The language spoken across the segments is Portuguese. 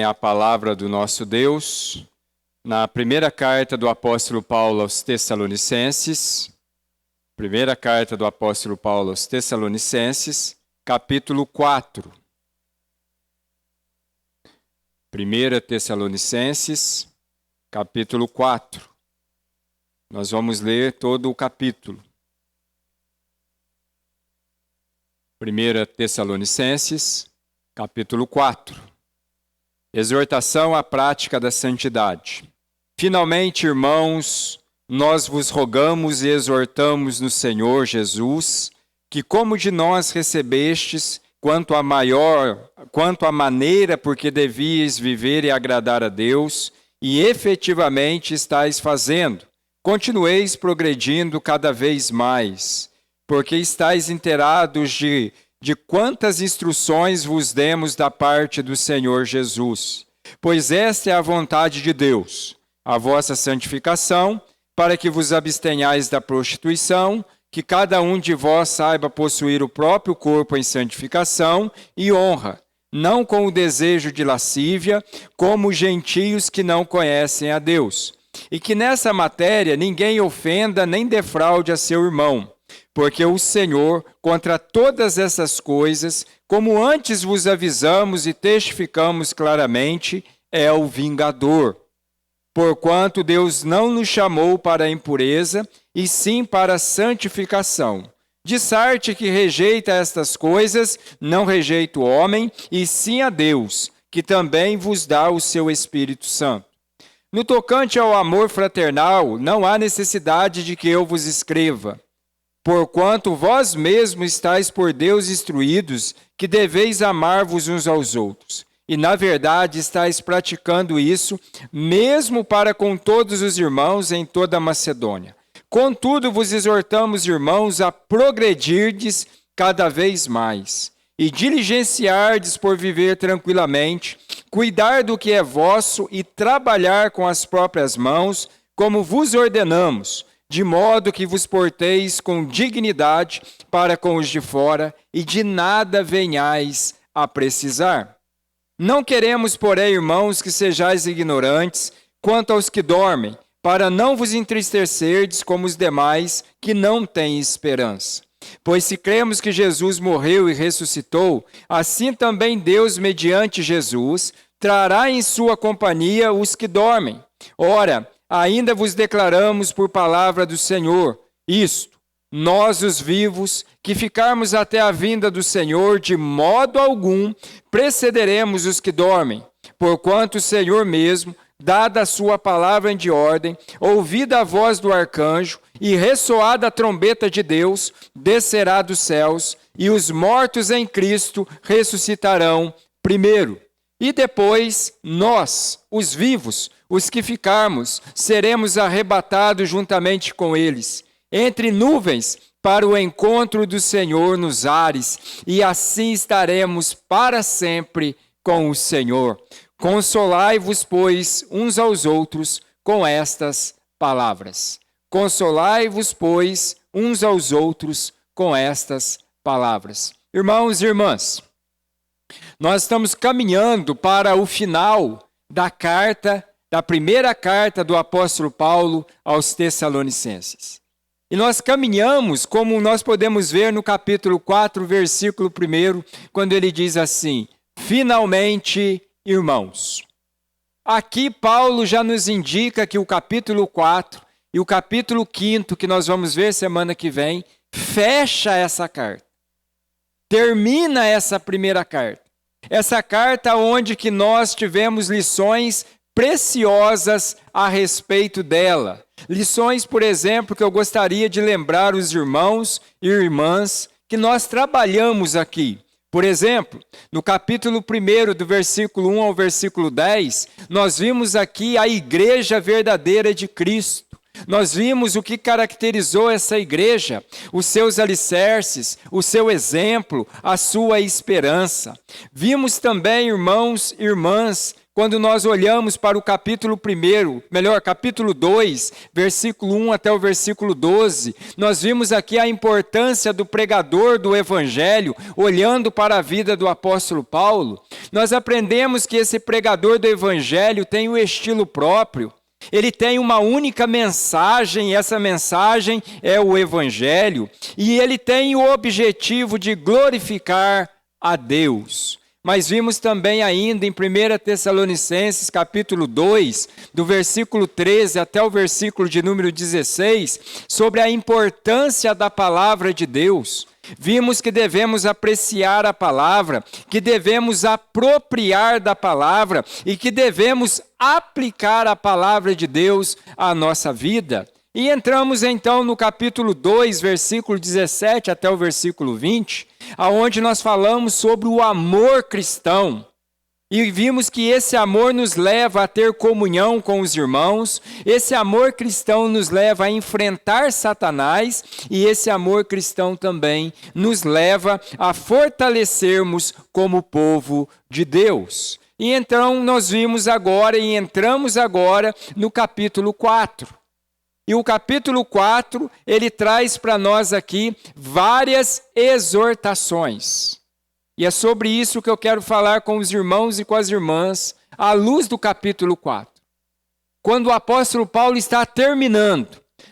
A palavra do nosso Deus, na primeira carta do apóstolo Paulo aos Tessalonicenses, primeira carta do apóstolo Paulo aos Tessalonicenses, capítulo 4. 1 Tessalonicenses, capítulo 4. Nós vamos ler todo o capítulo. 1 Tessalonicenses, capítulo 4. Exortação à prática da santidade. Finalmente, irmãos, nós vos rogamos e exortamos no Senhor Jesus, que como de nós recebestes, quanto à maneira por que devíeis viver e agradar a Deus, e efetivamente estáis fazendo, continueis progredindo cada vez mais, porque estáis inteirados de quantas instruções vos demos da parte do Senhor Jesus. Pois esta é a vontade de Deus, a vossa santificação, para que vos abstenhais da prostituição, que cada um de vós saiba possuir o próprio corpo em santificação e honra, não com o desejo de lascívia, como os gentios que não conhecem a Deus. E que nessa matéria ninguém ofenda nem defraude a seu irmão, porque o Senhor, contra todas essas coisas, como antes vos avisamos e testificamos claramente, é o vingador. Porquanto Deus não nos chamou para a impureza, e sim para a santificação. De sorte que rejeita estas coisas, não rejeita o homem, e sim a Deus, que também vos dá o seu Espírito Santo. No tocante ao amor fraternal, não há necessidade de que eu vos escreva, porquanto vós mesmos estáis por Deus instruídos que deveis amar-vos uns aos outros. E, na verdade, estáis praticando isso, mesmo para com todos os irmãos em toda a Macedônia. Contudo, vos exortamos, irmãos, a progredirdes cada vez mais, e diligenciardes por viver tranquilamente, cuidar do que é vosso e trabalhar com as próprias mãos, como vos ordenamos, de modo que vos porteis com dignidade para com os de fora, e de nada venhais a precisar. Não queremos, porém, irmãos, que sejais ignorantes quanto aos que dormem, para não vos entristecerdes como os demais que não têm esperança. Pois se cremos que Jesus morreu e ressuscitou, assim também Deus, mediante Jesus, trará em sua companhia os que dormem. Ora, ainda vos declaramos por palavra do Senhor isto: nós, os vivos, que ficarmos até a vinda do Senhor, de modo algum precederemos os que dormem, porquanto o Senhor mesmo, dada a sua palavra de ordem, ouvida a voz do arcanjo e ressoada a trombeta de Deus, descerá dos céus, e os mortos em Cristo ressuscitarão primeiro. E depois nós, os vivos, os que ficarmos, seremos arrebatados juntamente com eles, entre nuvens, para o encontro do Senhor nos ares, e assim estaremos para sempre com o Senhor. Consolai-vos, pois, uns aos outros com estas palavras. Consolai-vos, pois, uns aos outros com estas palavras. Irmãos e irmãs, nós estamos caminhando para o final da primeira carta do apóstolo Paulo aos Tessalonicenses. E nós caminhamos, como nós podemos ver no capítulo 4, versículo 1, quando ele diz assim: finalmente, irmãos. Aqui Paulo já nos indica que o capítulo 4 e o capítulo 5, que nós vamos ver semana que vem, fecha essa carta. Termina essa primeira carta. Essa carta onde que nós tivemos lições preciosas a respeito dela. Lições, por exemplo, que eu gostaria de lembrar os irmãos e irmãs que nós trabalhamos aqui. Por exemplo, no capítulo 1, do versículo 1 ao versículo 10, nós vimos aqui a igreja verdadeira de Cristo. Nós vimos o que caracterizou essa igreja, os seus alicerces, o seu exemplo, a sua esperança. Vimos também, irmãos e irmãs, quando nós olhamos para o capítulo 2, versículo 1 até o versículo 12, nós vimos aqui a importância do pregador do evangelho, olhando para a vida do apóstolo Paulo. Nós aprendemos que esse pregador do evangelho tem um estilo próprio. Ele tem uma única mensagem, e essa mensagem é o evangelho, e ele tem o objetivo de glorificar a Deus. Mas vimos também ainda em 1 Tessalonicenses, capítulo 2, do versículo 13 até o versículo de número 16, sobre a importância da palavra de Deus. Vimos que devemos apreciar a palavra, que devemos apropriar da palavra e que devemos aplicar a palavra de Deus à nossa vida. E entramos então no capítulo 2, versículo 17 até o versículo 20, aonde nós falamos sobre o amor cristão. E vimos que esse amor nos leva a ter comunhão com os irmãos, esse amor cristão nos leva a enfrentar Satanás, e esse amor cristão também nos leva a fortalecermos como povo de Deus. E então nós vimos agora e entramos agora no capítulo 4. E o capítulo 4, ele traz para nós aqui várias exortações. E é sobre isso que eu quero falar com os irmãos e com as irmãs, à luz do capítulo 4. Quando o apóstolo Paulo está terminando,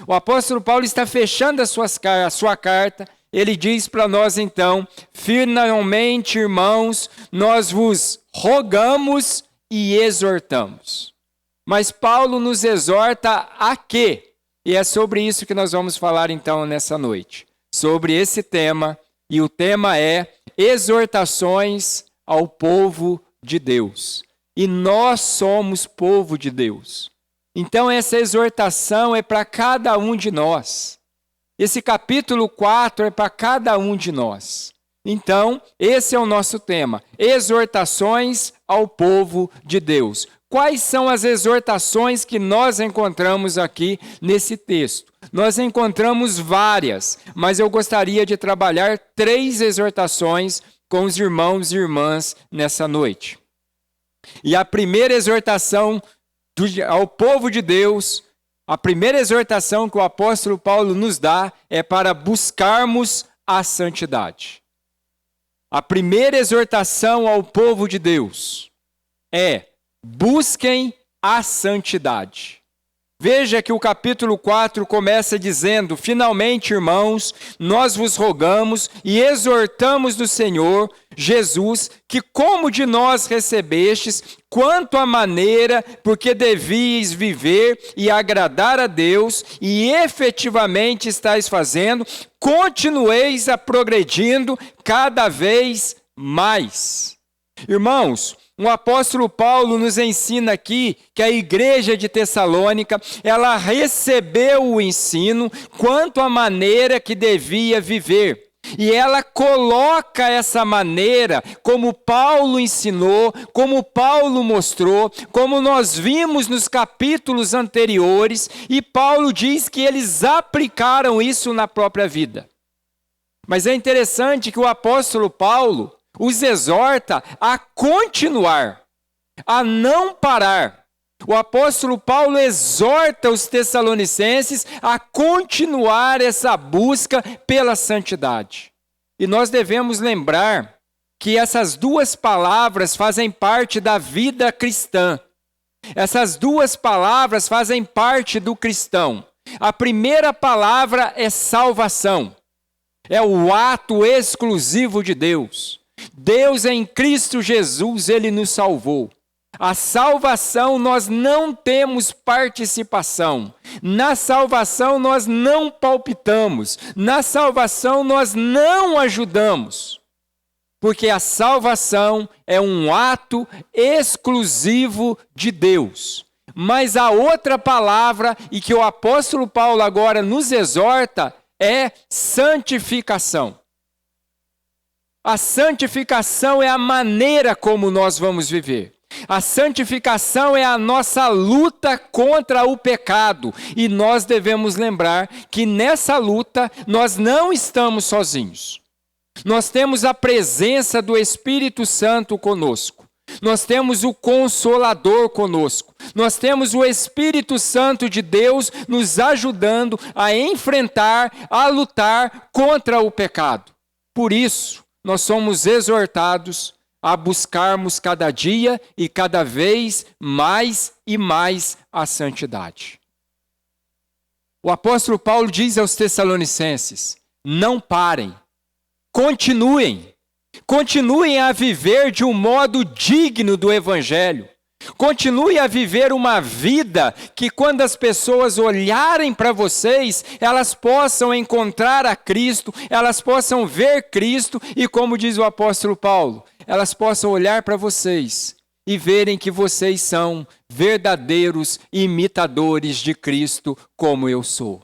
o apóstolo Paulo está fechando a sua carta, ele diz para nós então: finalmente, irmãos, nós vos rogamos e exortamos. Mas Paulo nos exorta a quê? E é sobre isso que nós vamos falar então nessa noite. Sobre esse tema, e o tema é exortações ao povo de Deus. E nós somos povo de Deus. Então essa exortação é para cada um de nós. Esse capítulo 4 é para cada um de nós. Então, esse é o nosso tema: exortações ao povo de Deus. Quais são as exortações que nós encontramos aqui nesse texto? Nós encontramos várias, mas eu gostaria de trabalhar 3 exortações com os irmãos e irmãs nessa noite. E a primeira exortação ao povo de Deus, a primeira exortação que o apóstolo Paulo nos dá é para buscarmos a santidade. A primeira exortação ao povo de Deus é: busquem a santidade. Veja que o capítulo 4 começa dizendo: finalmente, irmãos, nós vos rogamos e exortamos do Senhor Jesus, que como de nós recebestes, quanto à maneira porque devíeis viver e agradar a Deus, e efetivamente estáis fazendo, continueis a progredindo cada vez mais. Irmãos, o apóstolo Paulo nos ensina aqui que a igreja de Tessalônica, ela recebeu o ensino quanto à maneira que devia viver. E ela coloca essa maneira, como Paulo ensinou, como Paulo mostrou, como nós vimos nos capítulos anteriores, e Paulo diz que eles aplicaram isso na própria vida. Mas é interessante que o apóstolo Paulo os exorta a continuar, a não parar. O apóstolo Paulo exorta os tessalonicenses a continuar essa busca pela santidade. E nós devemos lembrar que essas 2 palavras fazem parte da vida cristã. Essas 2 palavras fazem parte do cristão. A primeira palavra é salvação. É o ato exclusivo de Deus. Deus em Cristo Jesus, Ele nos salvou. A salvação nós não temos participação. Na salvação nós não palpitamos. Na salvação nós não ajudamos. Porque a salvação é um ato exclusivo de Deus. Mas a outra palavra, e que o apóstolo Paulo agora nos exorta, é santificação. A santificação é a maneira como nós vamos viver. A santificação é a nossa luta contra o pecado. E nós devemos lembrar que nessa luta nós não estamos sozinhos. Nós temos a presença do Espírito Santo conosco. Nós temos o Consolador conosco. Nós temos o Espírito Santo de Deus nos ajudando a enfrentar, a lutar contra o pecado. Por isso, nós somos exortados a buscarmos cada dia e cada vez mais e mais a santidade. O apóstolo Paulo diz aos Tessalonicenses: não parem, continuem a viver de um modo digno do Evangelho. Continue a viver uma vida que, quando as pessoas olharem para vocês, elas possam encontrar a Cristo, elas possam ver Cristo e, como diz o apóstolo Paulo, elas possam olhar para vocês e verem que vocês são verdadeiros imitadores de Cristo, como eu sou.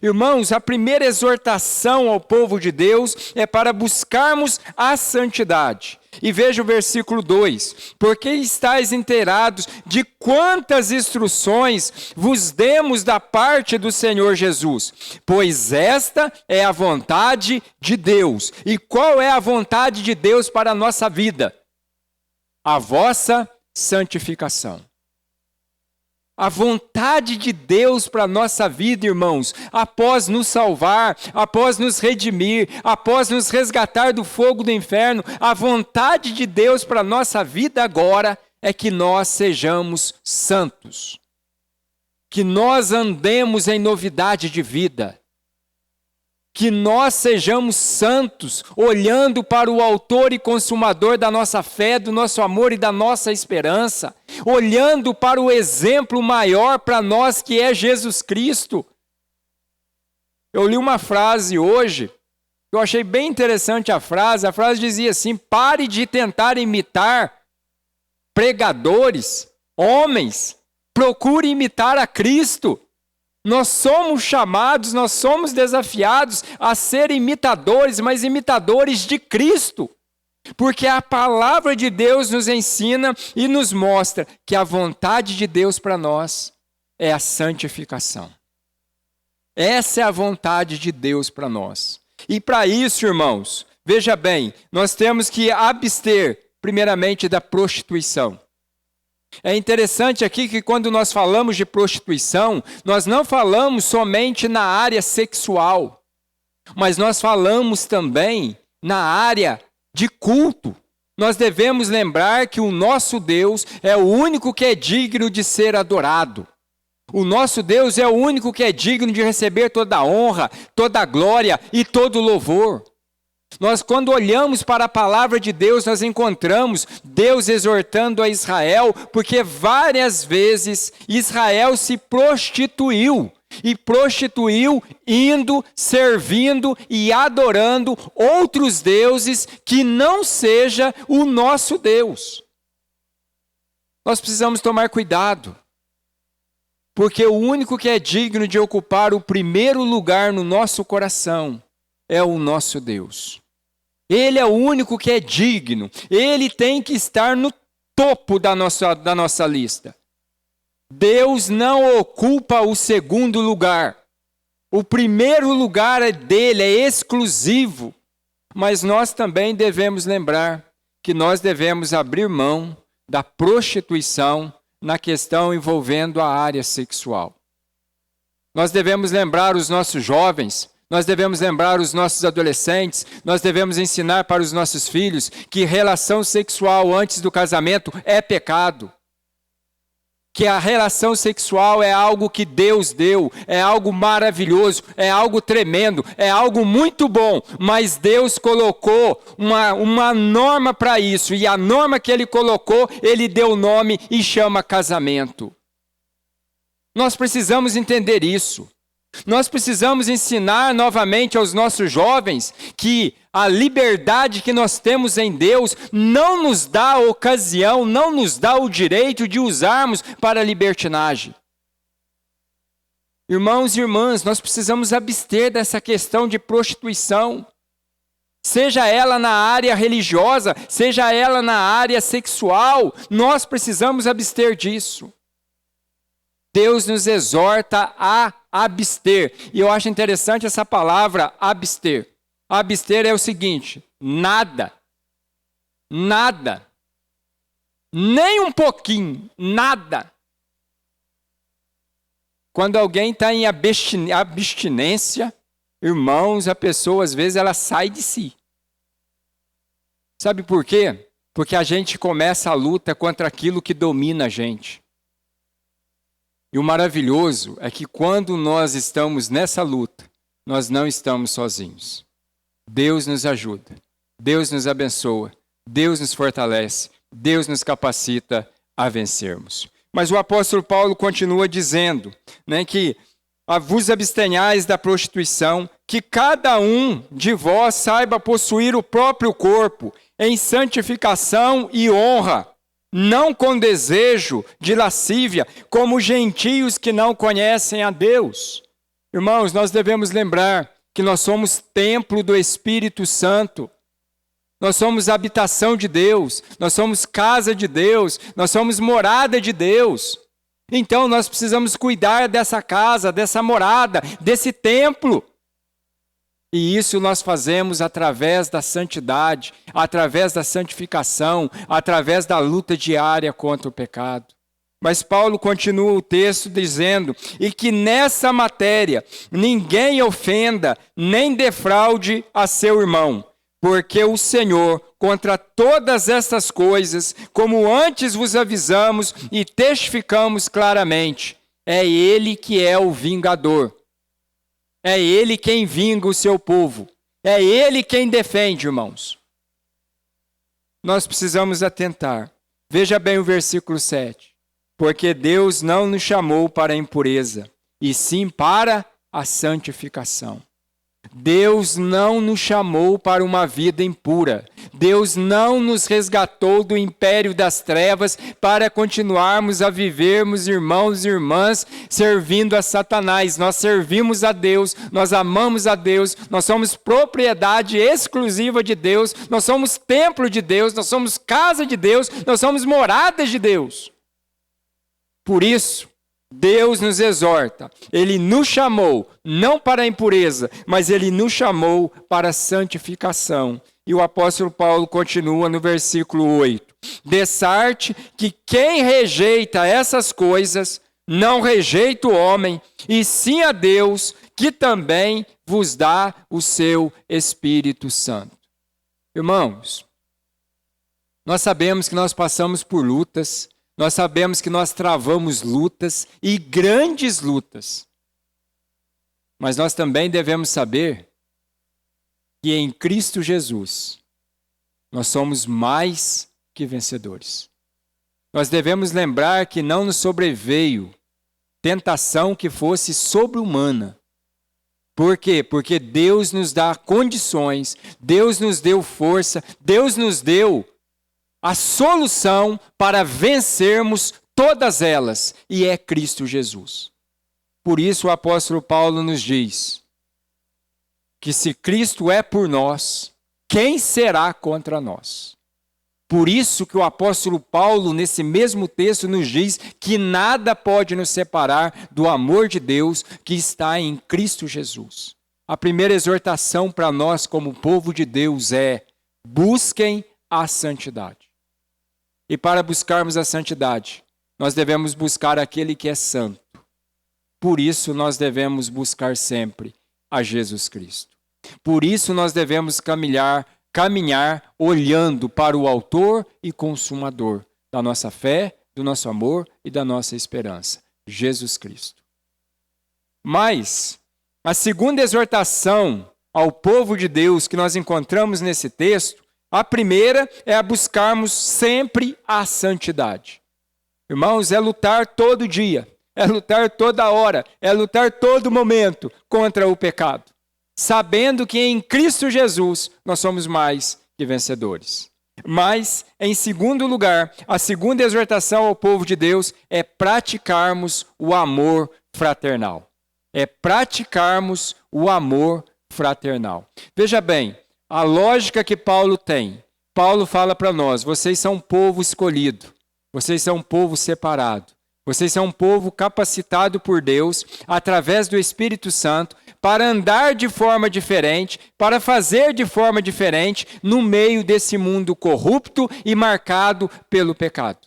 Irmãos, a primeira exortação ao povo de Deus é para buscarmos a santidade. E veja o versículo 2: porque estáis inteirados de quantas instruções vos demos da parte do Senhor Jesus, pois esta é a vontade de Deus. E qual é a vontade de Deus para a nossa vida? A vossa santificação. A vontade de Deus para a nossa vida, irmãos, após nos salvar, após nos redimir, após nos resgatar do fogo do inferno, a vontade de Deus para a nossa vida agora é que nós sejamos santos. Que nós andemos em novidade de vida. Que nós sejamos santos, olhando para o autor e consumador da nossa fé, do nosso amor e da nossa esperança, olhando para o exemplo maior para nós que é Jesus Cristo. Eu li uma frase hoje, eu achei bem interessante a frase dizia assim: pare de tentar imitar pregadores, homens, procure imitar a Cristo. Nós somos chamados, nós somos desafiados a ser imitadores, mas imitadores de Cristo. Porque a palavra de Deus nos ensina e nos mostra que a vontade de Deus para nós é a santificação. Essa é a vontade de Deus para nós. E para isso, irmãos, veja bem, nós temos que abster, primeiramente, da prostituição. É interessante aqui que quando nós falamos de prostituição, nós não falamos somente na área sexual, mas nós falamos também na área de culto. Nós devemos lembrar que o nosso Deus é o único que é digno de ser adorado. O nosso Deus é o único que é digno de receber toda a honra, toda a glória e todo o louvor. Nós, quando olhamos para a palavra de Deus, nós encontramos Deus exortando a Israel, porque várias vezes Israel se prostituiu. E prostituiu indo, servindo e adorando outros deuses que não seja o nosso Deus. Nós precisamos tomar cuidado, porque o único que é digno de ocupar o primeiro lugar no nosso coração é o nosso Deus. Ele é o único que é digno. Ele tem que estar no topo da nossa lista. Deus não ocupa o segundo lugar. O primeiro lugar é dele, é exclusivo. Mas nós também devemos lembrar que nós devemos abrir mão da prostituição na questão envolvendo a área sexual. Nós devemos lembrar os nossos jovens, nós devemos lembrar os nossos adolescentes, nós devemos ensinar para os nossos filhos que relação sexual antes do casamento é pecado. Que a relação sexual é algo que Deus deu, é algo maravilhoso, é algo tremendo, é algo muito bom, mas Deus colocou uma norma para isso, e a norma que Ele colocou, Ele deu nome e chama casamento. Nós precisamos entender isso. Nós precisamos ensinar novamente aos nossos jovens que a liberdade que nós temos em Deus não nos dá a ocasião, não nos dá o direito de usarmos para a libertinagem. Irmãos e irmãs, nós precisamos abster dessa questão de prostituição. seja ela na área religiosa, seja ela na área sexual, nós precisamos abster disso. Deus nos exorta a abster. E eu acho interessante essa palavra abster. Abster é o seguinte: nada, nem um pouquinho, nada. Quando alguém está em abstinência, irmãos, a pessoa às vezes ela sai de si. Sabe por quê? Porque a gente começa a luta contra aquilo que domina a gente. E o maravilhoso é que quando nós estamos nessa luta, nós não estamos sozinhos. Deus nos ajuda, Deus nos abençoa, Deus nos fortalece, Deus nos capacita a vencermos. Mas o apóstolo Paulo continua dizendo, né, que vos abstenhais da prostituição, que cada um de vós saiba possuir o próprio corpo em santificação e honra, não com desejo de lascívia, como gentios que não conhecem a Deus. Irmãos, nós devemos lembrar que nós somos templo do Espírito Santo. Nós somos habitação de Deus, nós somos casa de Deus, nós somos morada de Deus. Então nós precisamos cuidar dessa casa, dessa morada, desse templo. E isso nós fazemos através da santidade, através da santificação, através da luta diária contra o pecado. Mas Paulo continua o texto dizendo, e que nessa matéria ninguém ofenda nem defraude a seu irmão. Porque o Senhor, contra todas estas coisas, como antes vos avisamos e testificamos claramente, é Ele que é o vingador. É Ele quem vinga o seu povo. É Ele quem defende, irmãos. Nós precisamos atentar. Veja bem o versículo 7. Porque Deus não nos chamou para a impureza, e sim para a santificação. Deus não nos chamou para uma vida impura. Deus não nos resgatou do império das trevas para continuarmos a vivermos, irmãos e irmãs, servindo a Satanás. Nós servimos a Deus, nós amamos a Deus, nós somos propriedade exclusiva de Deus, nós somos templo de Deus, nós somos casa de Deus, nós somos moradas de Deus. Por isso, Deus nos exorta, Ele nos chamou, não para a impureza, mas Ele nos chamou para a santificação. E o apóstolo Paulo continua no versículo 8. Dessarte que quem rejeita essas coisas, não rejeita o homem, e sim a Deus, que também vos dá o seu Espírito Santo. Irmãos, nós sabemos que nós passamos por lutas, nós sabemos que nós travamos lutas e grandes lutas. Mas nós também devemos saber que em Cristo Jesus nós somos mais que vencedores. Nós devemos lembrar que não nos sobreveio tentação que fosse sobre-humana. Por quê? Porque Deus nos dá condições, Deus nos deu força, Deus nos deu a solução para vencermos todas elas, e é Cristo Jesus. Por isso o apóstolo Paulo nos diz que se Cristo é por nós, quem será contra nós? Por isso que o apóstolo Paulo, nesse mesmo texto, nos diz que nada pode nos separar do amor de Deus que está em Cristo Jesus. A primeira exortação para nós como povo de Deus é: busquem a santidade. E para buscarmos a santidade, nós devemos buscar aquele que é santo. Por isso nós devemos buscar sempre a Jesus Cristo. Por isso nós devemos caminhar olhando para o autor e consumador da nossa fé, do nosso amor e da nossa esperança, Jesus Cristo. Mas a segunda exortação ao povo de Deus que nós encontramos nesse texto, a primeira é a buscarmos sempre a santidade. Irmãos, é lutar todo dia, é lutar toda hora, é lutar todo momento contra o pecado, sabendo que em Cristo Jesus nós somos mais que vencedores. Mas, em segundo lugar, a segunda exortação ao povo de Deus é praticarmos o amor fraternal. É praticarmos o amor fraternal. Veja bem, a lógica que Paulo tem. Paulo fala para nós, vocês são um povo escolhido, vocês são um povo separado, vocês são um povo capacitado por Deus, através do Espírito Santo, para andar de forma diferente, para fazer de forma diferente, no meio desse mundo corrupto e marcado pelo pecado.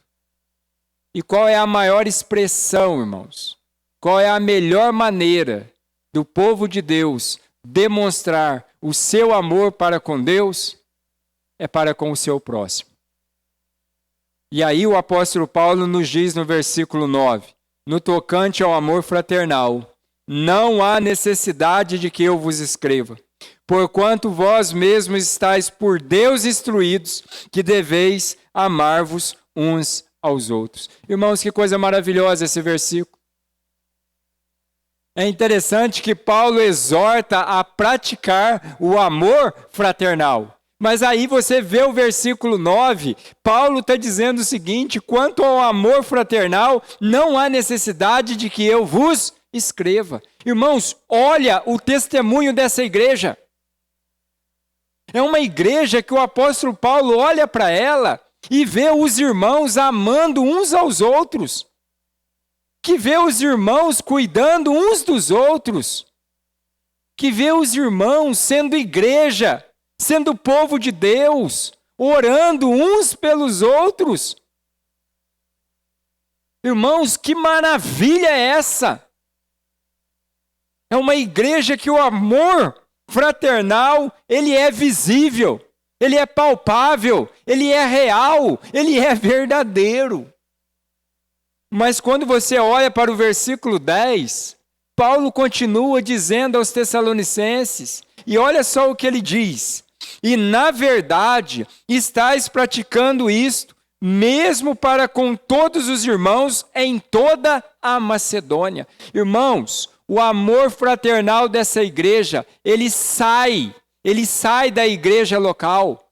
E qual é a maior expressão, irmãos? Qual é a melhor maneira do povo de Deus demonstrar o seu amor para com Deus? É para com o seu próximo. E aí o apóstolo Paulo nos diz no versículo 9, no tocante ao amor fraternal, não há necessidade de que eu vos escreva, porquanto vós mesmos estáis por Deus instruídos, que deveis amar-vos uns aos outros. Irmãos, que coisa maravilhosa esse versículo. É interessante que Paulo exorta a praticar o amor fraternal. Mas aí você vê o versículo 9, Paulo está dizendo o seguinte, quanto ao amor fraternal, não há necessidade de que eu vos escreva. Irmãos, olha o testemunho dessa igreja. É uma igreja que o apóstolo Paulo olha para ela e vê os irmãos amando uns aos outros. Que vê os irmãos cuidando uns dos outros. Que vê os irmãos sendo igreja, sendo povo de Deus, orando uns pelos outros. Irmãos, que maravilha é essa? É uma igreja que o amor fraternal, ele é visível, ele é palpável, ele é real, ele é verdadeiro. Mas quando você olha para o versículo 10, Paulo continua dizendo aos Tessalonicenses, e olha só o que ele diz, e na verdade estáis praticando isto, mesmo para com todos os irmãos em toda a Macedônia. Irmãos, o amor fraternal dessa igreja, ele sai da igreja local.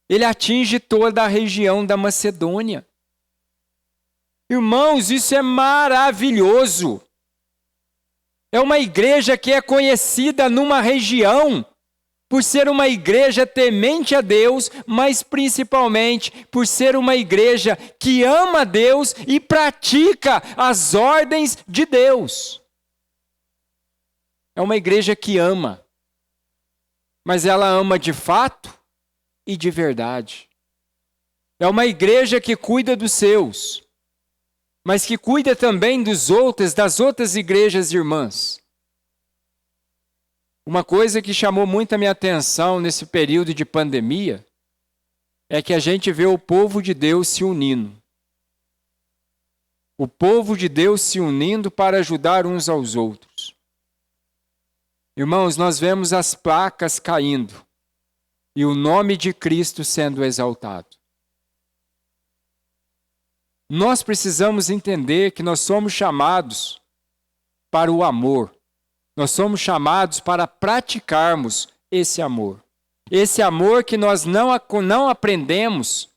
Ele atinge toda a região da Macedônia. Irmãos, isso é maravilhoso. É uma igreja que é conhecida numa região por ser uma igreja temente a Deus, mas principalmente por ser uma igreja que ama a Deus e pratica as ordens de Deus. É uma igreja que ama, mas ela ama de fato e de verdade. É uma igreja que cuida dos seus, mas que cuida também das outras igrejas irmãs. Uma coisa que chamou muito a minha atenção nesse período de pandemia é que a gente vê o povo de Deus se unindo. O povo de Deus se unindo para ajudar uns aos outros. Irmãos, nós vemos as placas caindo e o nome de Cristo sendo exaltado. Nós precisamos entender que nós somos chamados para o amor. Nós somos chamados para praticarmos esse amor. Esse amor que nós não aprendemos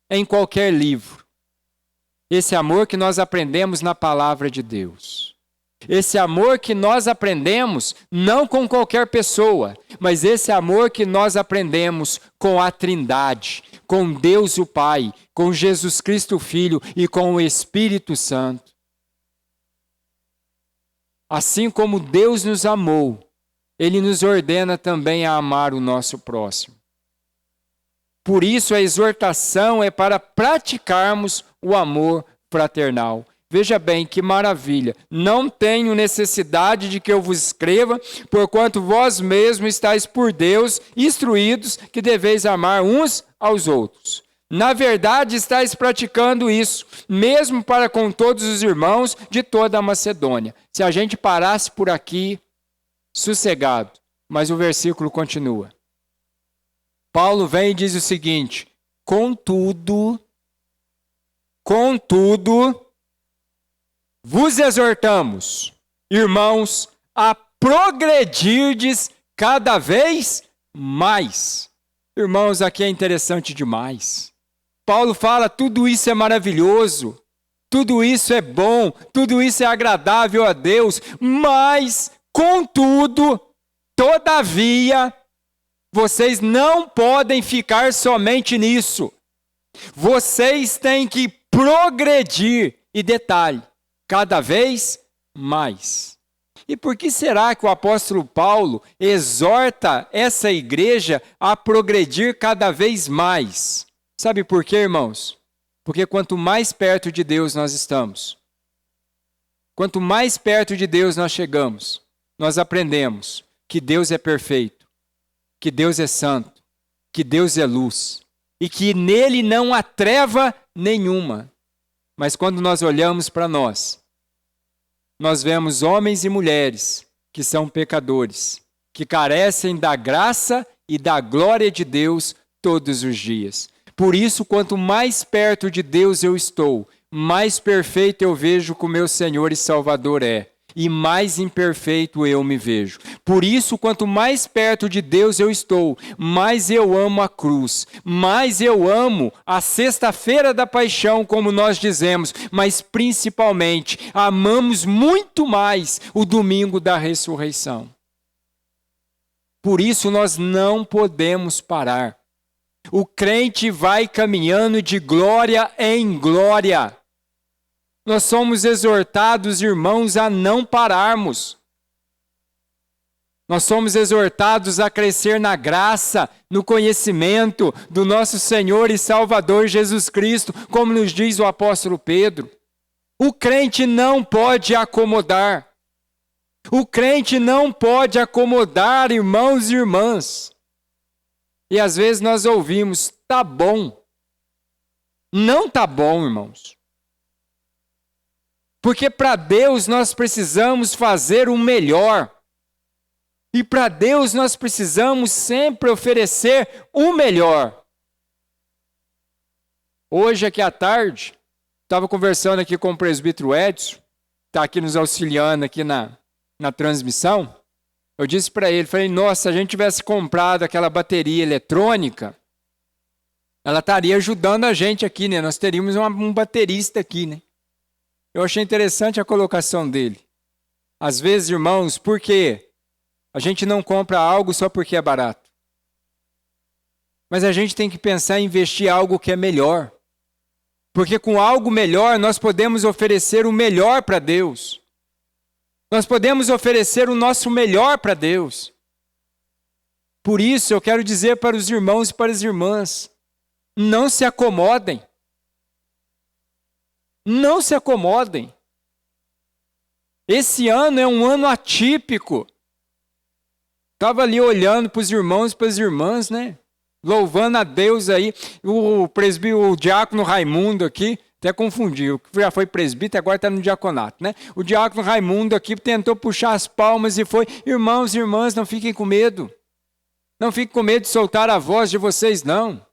em qualquer livro. Esse amor que nós aprendemos na palavra de Deus. Esse amor que nós aprendemos não com qualquer pessoa, mas esse amor que nós aprendemos com a Trindade, com Deus o Pai, com Jesus Cristo o Filho e com o Espírito Santo. Assim como Deus nos amou, Ele nos ordena também a amar o nosso próximo. Por isso a exortação é para praticarmos o amor fraternal. Veja bem, que maravilha. Não tenho necessidade de que eu vos escreva, porquanto vós mesmos estáis por Deus instruídos que deveis amar uns aos outros. Na verdade, estáis praticando isso, mesmo para com todos os irmãos de toda a Macedônia. Se a gente parasse por aqui, sossegado, mas o versículo continua. Paulo vem e diz o seguinte, contudo, vos exortamos, irmãos, a progredirdes cada vez mais. Irmãos, aqui é interessante demais. Paulo fala, tudo isso é maravilhoso, tudo isso é bom, tudo isso é agradável a Deus, mas, contudo, todavia, Vocês não podem ficar somente nisso. Vocês têm que progredir. E detalhe, cada vez mais. E por que será que o apóstolo Paulo exorta essa igreja a progredir cada vez mais? Sabe por quê, irmãos? Porque quanto mais perto de Deus nós estamos, quanto mais perto de Deus nós chegamos, nós aprendemos que Deus é perfeito, que Deus é santo, que Deus é luz e que nele não há treva nenhuma. Mas quando nós olhamos para nós vemos homens e mulheres que são pecadores, que carecem da graça e da glória de Deus todos os dias. Por isso, quanto mais perto de Deus eu estou, mais perfeito eu vejo que o meu Senhor e Salvador é, e mais imperfeito eu me vejo. Por isso, quanto mais perto de Deus eu estou, mais eu amo a cruz, mais eu amo a sexta-feira da paixão, como nós dizemos, mas principalmente amamos muito mais o domingo da ressurreição. Por isso nós não podemos parar. O crente vai caminhando de glória em glória. Nós somos exortados, irmãos, a não pararmos. Nós somos exortados a crescer na graça, no conhecimento do nosso Senhor e Salvador Jesus Cristo, como nos diz o apóstolo Pedro. O crente não pode acomodar. O crente não pode acomodar, irmãos e irmãs. E às vezes nós ouvimos, tá bom. Não tá bom, irmãos. Porque para Deus nós precisamos fazer o melhor. E para Deus nós precisamos sempre oferecer o melhor. Hoje aqui à tarde, estava conversando aqui com o presbítero Edson, está aqui nos auxiliando aqui na transmissão. Eu disse para ele, falei, nossa, se a gente tivesse comprado aquela bateria eletrônica, ela estaria ajudando a gente aqui, né? Nós teríamos um baterista aqui, né? Eu achei interessante a colocação dele. Às vezes, irmãos, por quê? A gente não compra algo só porque é barato. Mas a gente tem que pensar em investir em algo que é melhor. Porque com algo melhor, nós podemos oferecer o melhor para Deus. Nós podemos oferecer o nosso melhor para Deus. Por isso, eu quero dizer para os irmãos e para as irmãs, não se acomodem. Não se acomodem. Esse ano é um ano atípico. Estava ali olhando para os irmãos e para as irmãs, né? Louvando a Deus aí. O diácono Raimundo aqui, até confundiu, já foi presbítero, agora está no diaconato, né? O diácono Raimundo aqui tentou puxar as palmas e foi, irmãos e irmãs, não fiquem com medo. Não fiquem com medo de soltar a voz de vocês, não.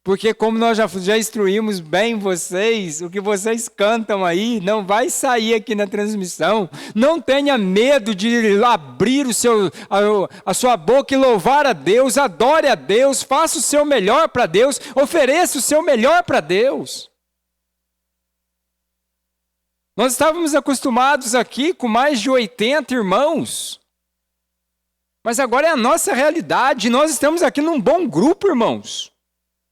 Porque como nós já instruímos bem vocês, o que vocês cantam aí não vai sair aqui na transmissão. Não tenha medo de abrir a sua boca e louvar a Deus, adore a Deus, faça o seu melhor para Deus, ofereça o seu melhor para Deus. Nós estávamos acostumados aqui com mais de 80 irmãos. Mas agora é a nossa realidade. Nós estamos aqui num bom grupo, irmãos.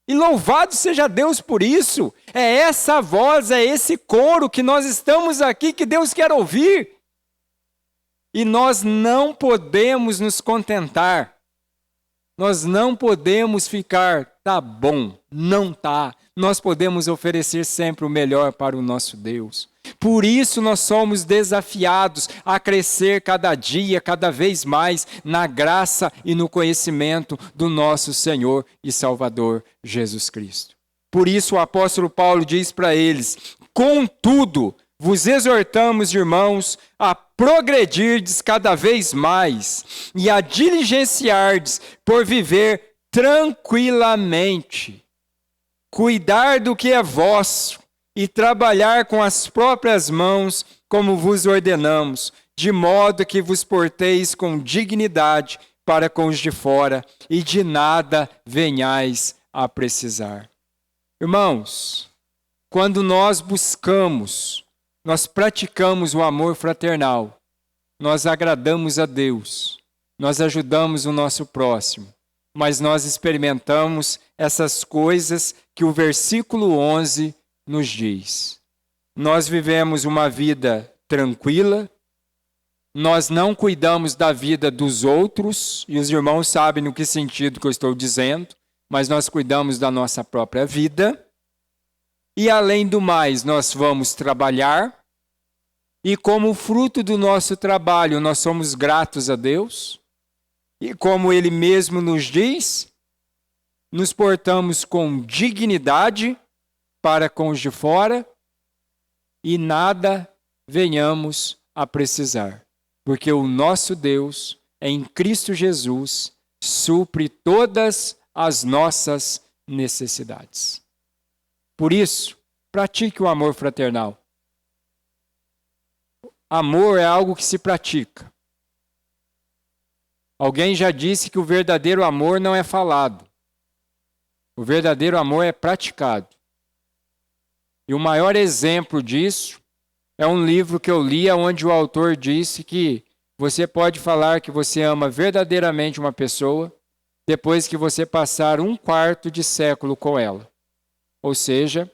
E louvado seja Deus por isso. É essa voz, é esse coro que nós estamos aqui, que Deus quer ouvir. E nós não podemos nos contentar. Nós não podemos ficar, tá bom, não tá. Nós podemos oferecer sempre o melhor para o nosso Deus. Por isso nós somos desafiados a crescer cada dia, cada vez mais, na graça e no conhecimento do nosso Senhor e Salvador Jesus Cristo. Por isso o apóstolo Paulo diz para eles, contudo, vos exortamos, irmãos, a progredirdes cada vez mais e a diligenciardes por viver tranquilamente, cuidar do que é vosso e trabalhar com as próprias mãos, como vos ordenamos, de modo que vos porteis com dignidade para com os de fora e de nada venhais a precisar. Irmãos, quando nós buscamos, nós praticamos o amor fraternal, nós agradamos a Deus, nós ajudamos o nosso próximo, mas nós experimentamos essas coisas que o versículo 11 nos diz. Nós vivemos uma vida tranquila, nós não cuidamos da vida dos outros, e os irmãos sabem no que sentido que eu estou dizendo, mas nós cuidamos da nossa própria vida. E além do mais, nós vamos trabalhar, e como fruto do nosso trabalho, nós somos gratos a Deus. E como Ele mesmo nos diz, nos portamos com dignidade para com os de fora, e nada venhamos a precisar. Porque o nosso Deus, em Cristo Jesus, supre todas as nossas necessidades. Por isso, pratique o amor fraternal. Amor é algo que se pratica. Alguém já disse que o verdadeiro amor não é falado. O verdadeiro amor é praticado. E o maior exemplo disso é um livro que eu li, onde o autor disse que você pode falar que você ama verdadeiramente uma pessoa depois que você passar 1/4 de século com ela. Ou seja,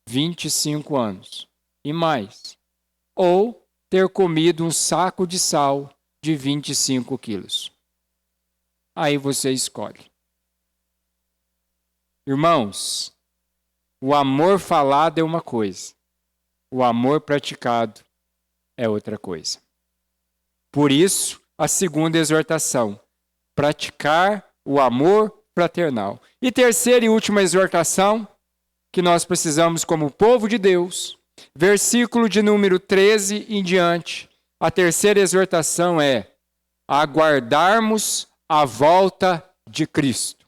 25 anos e mais. Ou ter comido um saco de sal de 25 quilos. Aí você escolhe. Irmãos, o amor falado é uma coisa. O amor praticado é outra coisa. Por isso, a segunda exortação, praticar o amor fraternal. E terceira e última exortação, que nós precisamos como povo de Deus, versículo de número 13 em diante, a terceira exortação é aguardarmos a volta de Cristo.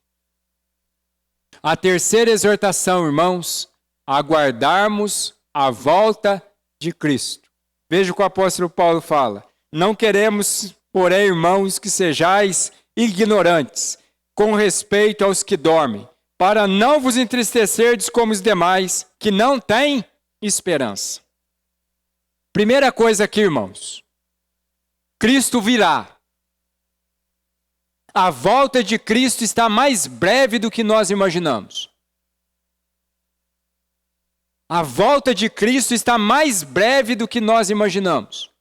A terceira exortação, irmãos, aguardarmos a volta de Cristo. Veja o que o apóstolo Paulo fala. Não queremos, porém, irmãos, que sejais ignorantes com respeito aos que dormem, para não vos entristecerdes como os demais, que não têm esperança. Primeira coisa aqui, irmãos. Cristo virá. A volta de Cristo está mais breve do que nós imaginamos. A volta de Cristo está mais breve do que nós imaginamos.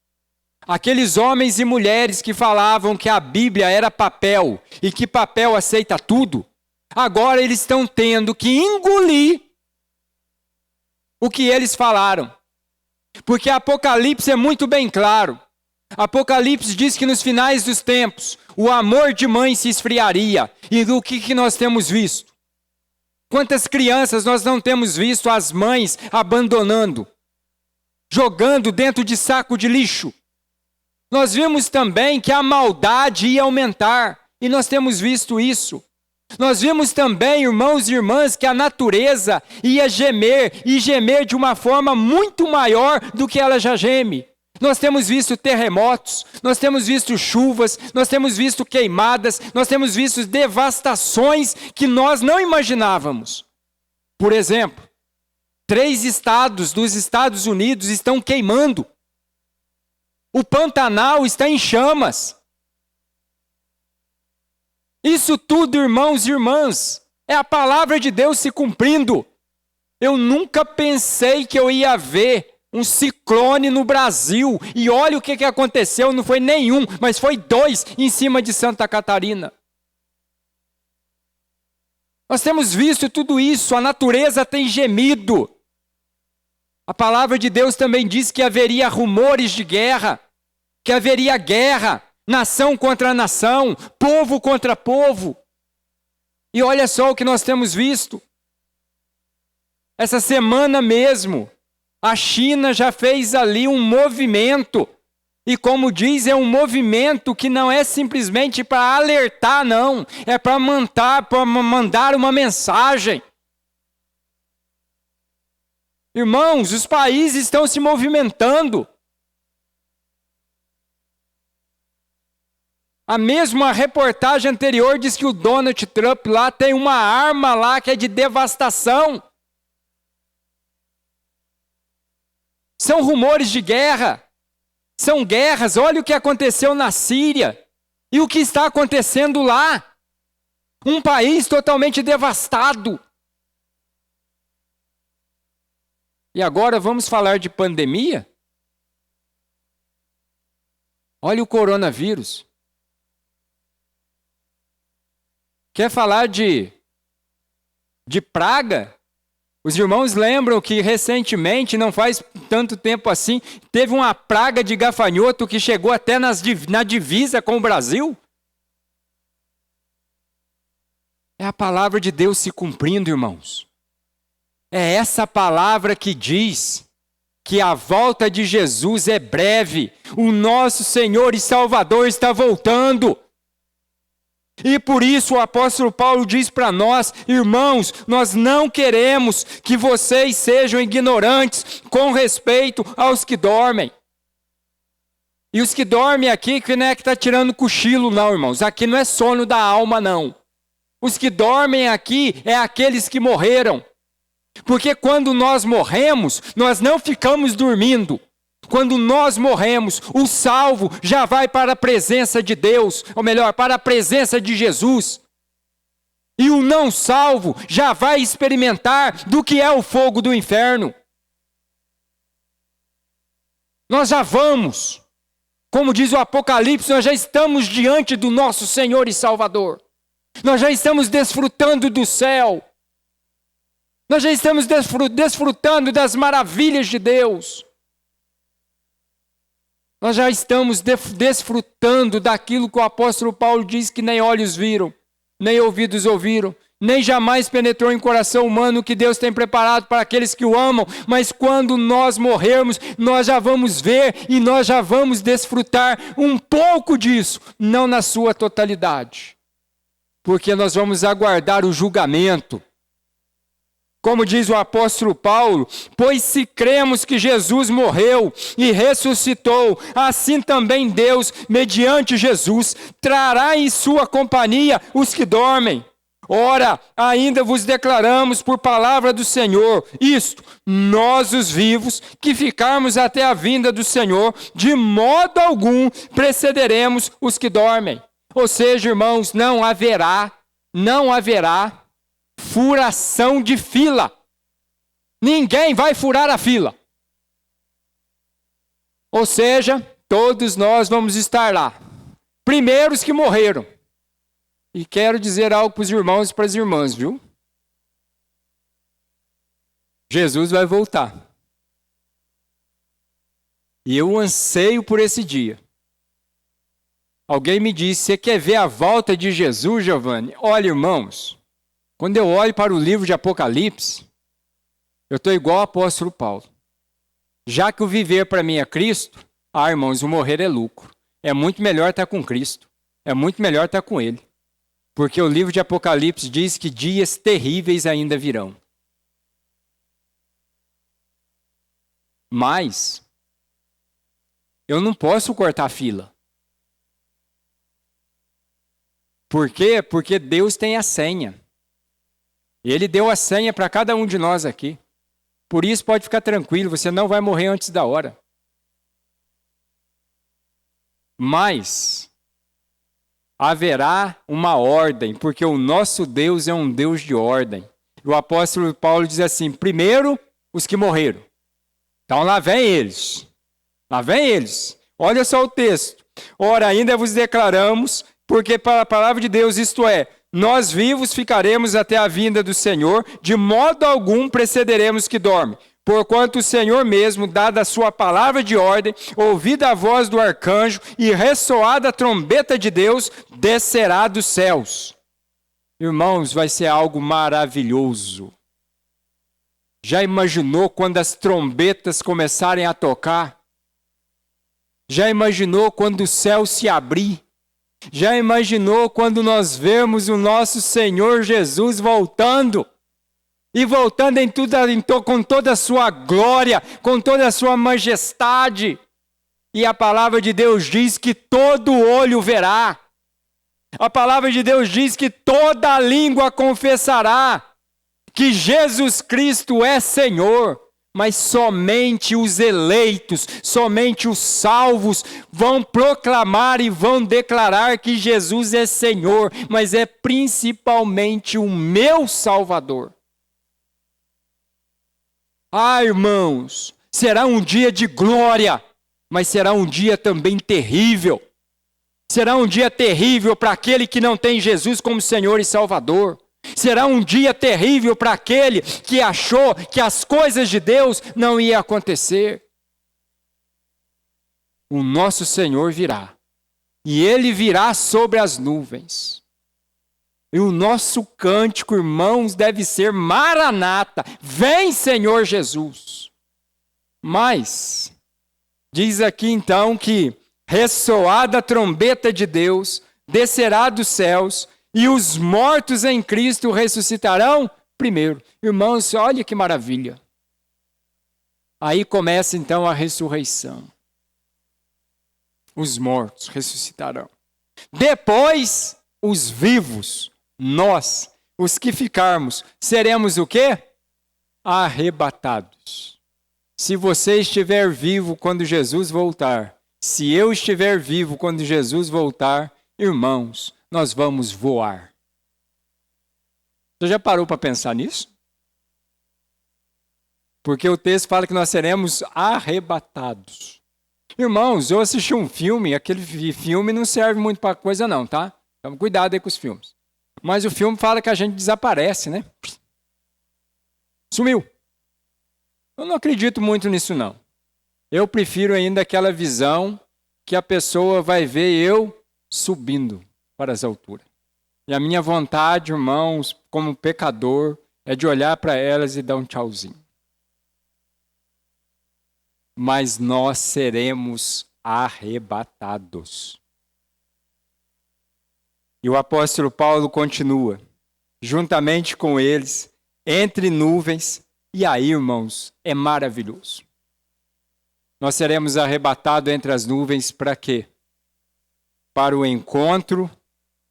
Aqueles homens e mulheres que falavam que a Bíblia era papel e que papel aceita tudo, agora eles estão tendo que engolir o que eles falaram. Porque Apocalipse é muito bem claro. Apocalipse diz que nos finais dos tempos, o amor de mãe se esfriaria. E o que nós temos visto? Quantas crianças nós não temos visto as mães abandonando, jogando dentro de saco de lixo? Nós vimos também que a maldade ia aumentar, e nós temos visto isso. Nós vimos também, irmãos e irmãs, que a natureza ia gemer, e gemer de uma forma muito maior do que ela já geme. Nós temos visto terremotos, nós temos visto chuvas, nós temos visto queimadas, nós temos visto devastações que nós não imaginávamos. Por exemplo, 3 estados dos Estados Unidos estão queimando. O Pantanal está em chamas. Isso tudo, irmãos e irmãs, é a palavra de Deus se cumprindo. Eu nunca pensei que eu ia ver um ciclone no Brasil. E olha o que aconteceu, não foi nenhum, mas foi 2 em cima de Santa Catarina. Nós temos visto tudo isso, a natureza tem gemido. A palavra de Deus também diz que haveria rumores de guerra, que haveria guerra, nação contra nação, povo contra povo. E olha só o que nós temos visto. Essa semana mesmo, a China já fez ali um movimento. E como diz, é um movimento que não é simplesmente para alertar, não. É para mandar uma mensagem. Irmãos, os países estão se movimentando. A mesma reportagem anterior diz que o Donald Trump lá tem uma arma lá que é de devastação. São rumores de guerra. São guerras. Olha o que aconteceu na Síria. E o que está acontecendo lá. Um país totalmente devastado. E agora vamos falar de pandemia? Olha o coronavírus. Quer falar de praga? Os irmãos lembram que recentemente, não faz tanto tempo assim, teve uma praga de gafanhoto que chegou até na divisa com o Brasil? É a palavra de Deus se cumprindo, irmãos. É essa palavra que diz que a volta de Jesus é breve. O nosso Senhor e Salvador está voltando. E por isso o apóstolo Paulo diz para nós, irmãos, nós não queremos que vocês sejam ignorantes com respeito aos que dormem. E os que dormem aqui, que não é que está tirando cochilo, não, irmãos. Aqui não é sono da alma, não. Os que dormem aqui é aqueles que morreram. Porque quando nós morremos, nós não ficamos dormindo. Quando nós morremos, o salvo já vai para a presença de Deus, ou melhor, para a presença de Jesus. E o não salvo já vai experimentar do que é o fogo do inferno. Nós já vamos, como diz o Apocalipse, nós já estamos diante do nosso Senhor e Salvador. Nós já estamos desfrutando do céu. Nós já estamos desfrutando das maravilhas de Deus. Nós já estamos desfrutando daquilo que o apóstolo Paulo diz que nem olhos viram, nem ouvidos ouviram, nem jamais penetrou em coração humano que Deus tem preparado para aqueles que o amam. Mas quando nós morrermos, nós já vamos ver e nós já vamos desfrutar um pouco disso, não na sua totalidade. Porque nós vamos aguardar o julgamento. Como diz o apóstolo Paulo, pois se cremos que Jesus morreu e ressuscitou, assim também Deus, mediante Jesus, trará em sua companhia os que dormem. Ora, ainda vos declaramos por palavra do Senhor, isto, nós os vivos, que ficarmos até a vinda do Senhor, de modo algum precederemos os que dormem. Ou seja, irmãos, não haverá furação de fila. Ninguém vai furar a fila. Ou seja, todos nós vamos estar lá. Primeiro os que morreram. E quero dizer algo para os irmãos e para as irmãs, viu? Jesus vai voltar. E eu anseio por esse dia. Alguém me disse, você quer ver a volta de Jesus, Giovanni? Olha, irmãos, quando eu olho para o livro de Apocalipse, eu estou igual ao apóstolo Paulo. Já que o viver para mim é Cristo, irmãos, o morrer é lucro. É muito melhor estar com Cristo. É muito melhor estar com Ele. Porque o livro de Apocalipse diz que dias terríveis ainda virão. Mas, eu não posso cortar a fila. Por quê? Porque Deus tem a senha. Ele deu a senha para cada um de nós aqui. Por isso pode ficar tranquilo, você não vai morrer antes da hora. Mas haverá uma ordem, porque o nosso Deus é um Deus de ordem. O apóstolo Paulo diz assim, primeiro os que morreram. Então lá vem eles. Lá vem eles. Olha só o texto. Ora, ainda vos declaramos, porque para a palavra de Deus, isto é, nós vivos ficaremos até a vinda do Senhor, de modo algum precederemos que dorme. Porquanto o Senhor mesmo, dada a sua palavra de ordem, ouvida a voz do arcanjo e ressoada a trombeta de Deus, descerá dos céus. Irmãos, vai ser algo maravilhoso. Já imaginou quando as trombetas começarem a tocar? Já imaginou quando o céu se abrir? Já imaginou quando nós vemos o nosso Senhor Jesus voltando? E voltando com toda a sua glória, com toda a sua majestade. E a palavra de Deus diz que todo olho verá. A palavra de Deus diz que toda língua confessará que Jesus Cristo é Senhor. Mas somente os eleitos, somente os salvos vão proclamar e vão declarar que Jesus é Senhor, mas é principalmente o meu Salvador. Ah, irmãos, será um dia de glória, mas será um dia também terrível. Será um dia terrível para aquele que não tem Jesus como Senhor e Salvador. Será um dia terrível para aquele que achou que as coisas de Deus não iam acontecer. O nosso Senhor virá, e Ele virá sobre as nuvens. E o nosso cântico, irmãos, deve ser Maranata, vem Senhor Jesus. Mas, diz aqui então que ressoada a trombeta de Deus, descerá dos céus, e os mortos em Cristo ressuscitarão primeiro. Irmãos, olha que maravilha. Aí começa então a ressurreição. Os mortos ressuscitarão. Depois, os vivos, nós, os que ficarmos, seremos o quê? Arrebatados. Se você estiver vivo quando Jesus voltar, se eu estiver vivo quando Jesus voltar, irmãos, nós vamos voar. Você já parou para pensar nisso? Porque o texto fala que nós seremos arrebatados. Irmãos, eu assisti um filme, aquele filme não serve muito para coisa não, tá? Então cuidado aí com os filmes. Mas o filme fala que a gente desaparece, né? Sumiu. Eu não acredito muito nisso não. Eu prefiro ainda aquela visão que a pessoa vai ver eu subindo para as alturas. E a minha vontade, irmãos, como pecador, é de olhar para elas e dar um tchauzinho. Mas nós seremos arrebatados. E o apóstolo Paulo continua, juntamente com eles, entre nuvens, e aí, irmãos, é maravilhoso. Nós seremos arrebatados entre as nuvens para quê? Para o encontro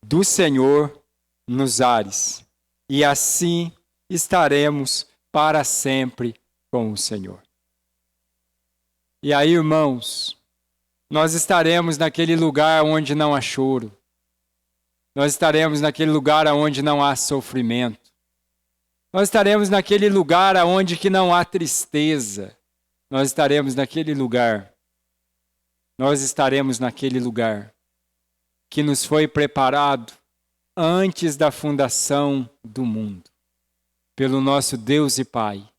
do Senhor nos ares. E assim estaremos para sempre com o Senhor. E aí, irmãos, nós estaremos naquele lugar onde não há choro. Nós estaremos naquele lugar onde não há sofrimento. Nós estaremos naquele lugar onde que não há tristeza. Nós estaremos naquele lugar. Nós estaremos naquele lugar que nos foi preparado antes da fundação do mundo, pelo nosso Deus e Pai,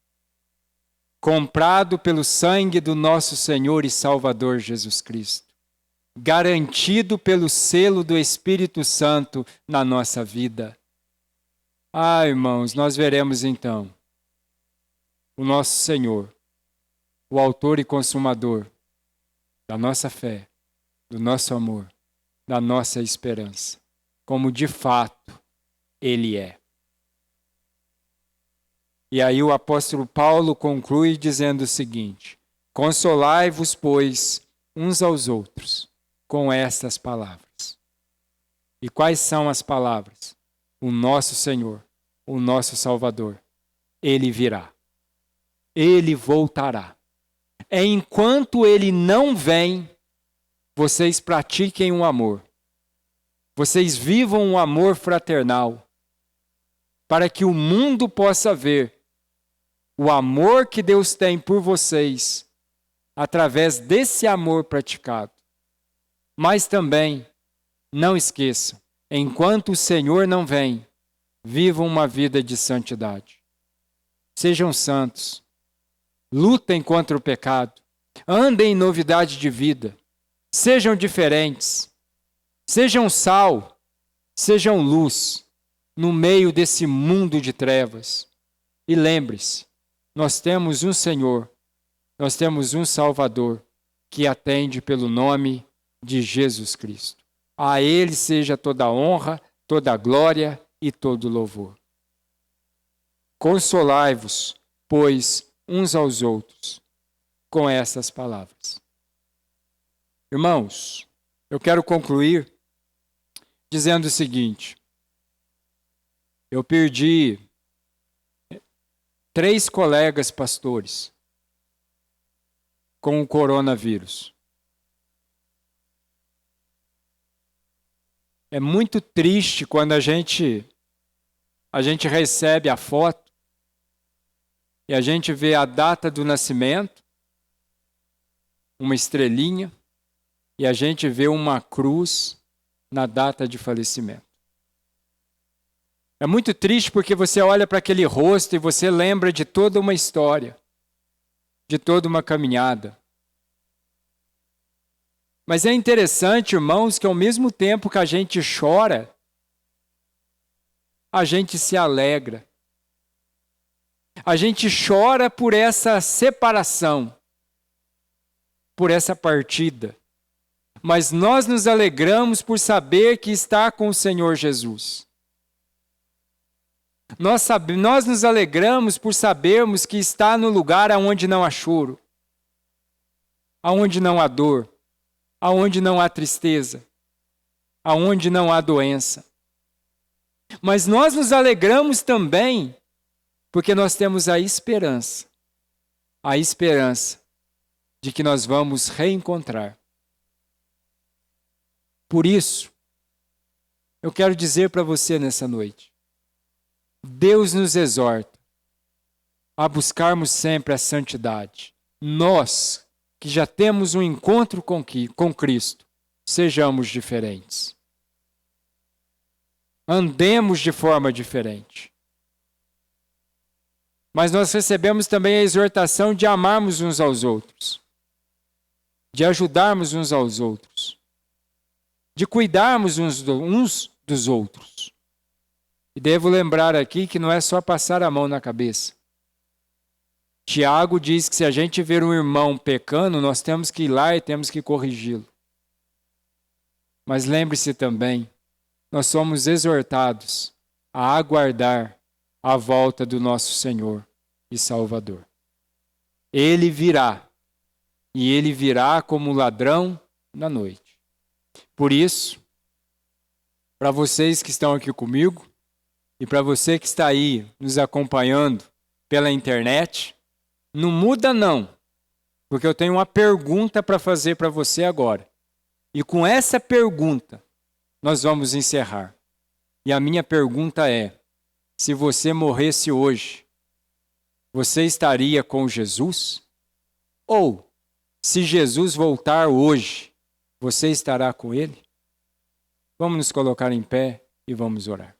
comprado pelo sangue do nosso Senhor e Salvador Jesus Cristo, garantido pelo selo do Espírito Santo na nossa vida. Ah, irmãos, nós veremos então o nosso Senhor, o autor e consumador da nossa fé, do nosso amor, da nossa esperança, como de fato Ele é. E aí o apóstolo Paulo conclui dizendo o seguinte: consolai-vos, pois, uns aos outros, com estas palavras. E quais são as palavras? O nosso Senhor, o nosso Salvador, Ele virá. Ele voltará. Enquanto Ele não vem, vocês pratiquem o amor. Vocês vivam um amor fraternal, para que o mundo possa ver o amor que Deus tem por vocês, através desse amor praticado. Mas também, não esqueçam, enquanto o Senhor não vem, vivam uma vida de santidade. Sejam santos, lutem contra o pecado, andem em novidade de vida, sejam diferentes, sejam sal, sejam luz, no meio desse mundo de trevas. E lembre-se, nós temos um Senhor, nós temos um Salvador, que atende pelo nome de Jesus Cristo. A Ele seja toda a honra, toda a glória e todo o louvor. Consolai-vos, pois, uns aos outros, com essas palavras. Irmãos, eu quero concluir dizendo o seguinte: eu perdi 3 colegas pastores com o coronavírus. É muito triste quando a gente recebe a foto e a gente vê a data do nascimento, uma estrelinha, e a gente vê uma cruz na data de falecimento. É muito triste porque você olha para aquele rosto e você lembra de toda uma história, de toda uma caminhada. Mas é interessante, irmãos, que ao mesmo tempo que a gente chora, a gente se alegra. A gente chora por essa separação, por essa partida. Mas nós nos alegramos por saber que está com o Senhor Jesus. Nós nos alegramos por sabermos que está no lugar aonde não há choro, aonde não há dor, aonde não há tristeza, aonde não há doença. Mas nós nos alegramos também porque nós temos a esperança de que nós vamos reencontrar. Por isso, eu quero dizer para você nessa noite, Deus nos exorta a buscarmos sempre a santidade. Nós, que já temos um encontro com Cristo, sejamos diferentes. Andemos de forma diferente. Mas nós recebemos também a exortação de amarmos uns aos outros, de ajudarmos uns aos outros, de cuidarmos uns dos outros. E devo lembrar aqui que não é só passar a mão na cabeça. Tiago diz que se a gente ver um irmão pecando, nós temos que ir lá e temos que corrigi-lo. Mas lembre-se também, nós somos exortados a aguardar a volta do nosso Senhor e Salvador. Ele virá, e Ele virá como ladrão na noite. Por isso, para vocês que estão aqui comigo, e para você que está aí nos acompanhando pela internet, não muda não, porque eu tenho uma pergunta para fazer para você agora. E com essa pergunta, nós vamos encerrar. E a minha pergunta é, se você morresse hoje, você estaria com Jesus? Ou, se Jesus voltar hoje, você estará com Ele? Vamos nos colocar em pé e vamos orar.